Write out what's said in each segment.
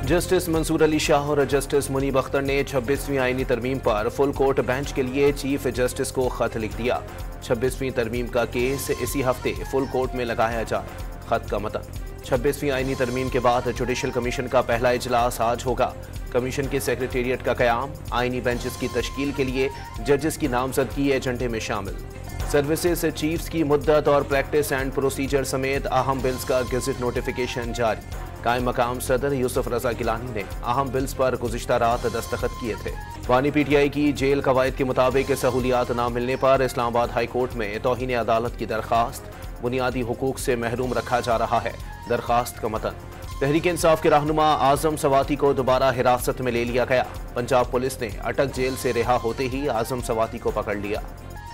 Justice Mansoor Ali Shah और justice Munib Akhtar ने 26वीं आईनी तरमीम पर फुल कोर्ट बेंच के लिए चीफ जस्टिस को खत लिख दिया। 26वीं तरमीम का केस इसी हफ्ते फुल कोर्ट में लगाया जाए। खत का मतन: 26वीं आईनी तरमीम के बाद जुडिशल कमीशन का पहला इजलास आज होगा। कमीशन के सेक्रेटेरिएट का क़याम, आईनी बेंचेस की तश्कील के लिए जजेस की नामजदगी एजेंडे में शामिल। सर्विसेज चीफ्स की मुद्दत और प्रैक्टिस एंड प्रोसीजर समेत अहम बिल्स का गजट नोटिफिकेशन जारी। कायम मकाम सदर यूसुफ रजा गिलानी ने अहम बिल्स पर गुज़िश्ता रात दस्तखत किए थे। वानी पीटीआई की जेल कवायद के मुताबिक सहूलियात न मिलने पर इस्लामाबाद हाई कोर्ट में तौहीन अदालत की दरख्वास्त, बुनियादी हुकूक से महरूम रखा जा रहा है। दरख्वास्त का मतन: तहरीक इंसाफ के रहनुमा आजम सवाती को दोबारा हिरासत में ले लिया गया। पंजाब पुलिस ने अटक जेल से रिहा होते ही आजम सवाती को पकड़ लिया।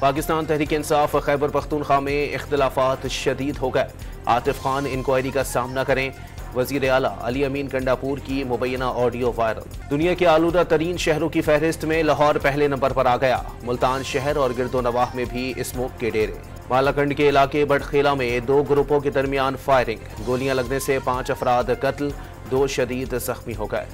पाकिस्तान तहरीक इंसाफ खैबर पख्तूनख्वा में इख्तिलाफात शदीद हो गए। आतिफ खान इंक्वायरी का सामना करें। वजीर आला अली अमीन कंडापुर की मुबैना ऑडियो वायरल। दुनिया के आलूदा तरीन शहरों की फहरिस्त में लाहौर पहले नंबर पर आ गया। मुल्तान शहर और गिरदोनवाह में भी स्मोक के डेरे। मालाकंड के इलाके बटखेला में 2 ग्रुपों के दरमियान फायरिंग। गोलियां लगने से 5 अफराद कत्ल, 2 शदीद जख्मी हो गए।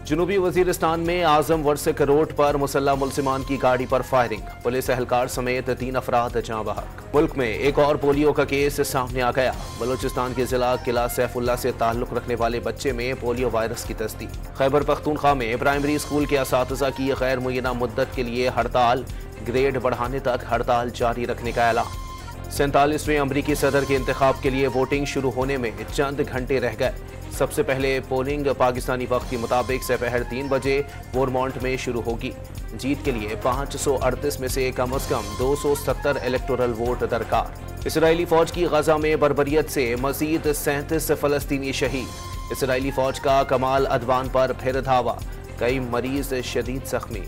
जनूबी वजीरिस्तान में आजम वर्सिक रोड पर मुसल्लह मुल्जिमान की गाड़ी पर फायरिंग। पुलिस एहलकार समेत 3 अफराद जाँ बहक। मुल्क में एक और पोलियो का केस सामने आ गया। बलूचिस्तान के जिला किला सैफुल्ला से ताल्लुक रखने वाले बच्चे में पोलियो वायरस की तस्दीक। खैबर पख्तूनख्वा में प्राइमरी स्कूल के असातिज़ा की गैर मुय्यना मुद्दत के लिए हड़ताल, ग्रेड बढ़ाने तक हड़ताल जारी रखने का ऐलान। 47वें अमरीकी सदर के इंतखाब के लिए वोटिंग शुरू होने में चंद घंटे रह गए। सबसे पहले पोलिंग पाकिस्तानी वक्त के मुताबिक दोपहर 3 बजे वोरमॉन्ट में शुरू होगी। जीत के लिए 538 में से कम 270 इलेक्टोरल वोट दरकार। इसराइली फौज की गजा में बर्बरियत से मजीद 37 फलस्तीनी शहीद। इसराइली फौज का कमाल अदवान पर फिर धावा, कई मरीज शदीद जख्मी।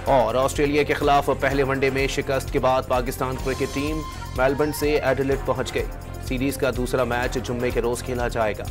और ऑस्ट्रेलिया के खिलाफ पहले वनडे में शिकस्त के बाद पाकिस्तान क्रिकेट टीम मेलबर्न से एडिलेड पहुंच गई। सीरीज का दूसरा मैच जुम्मे के रोज खेला जाएगा।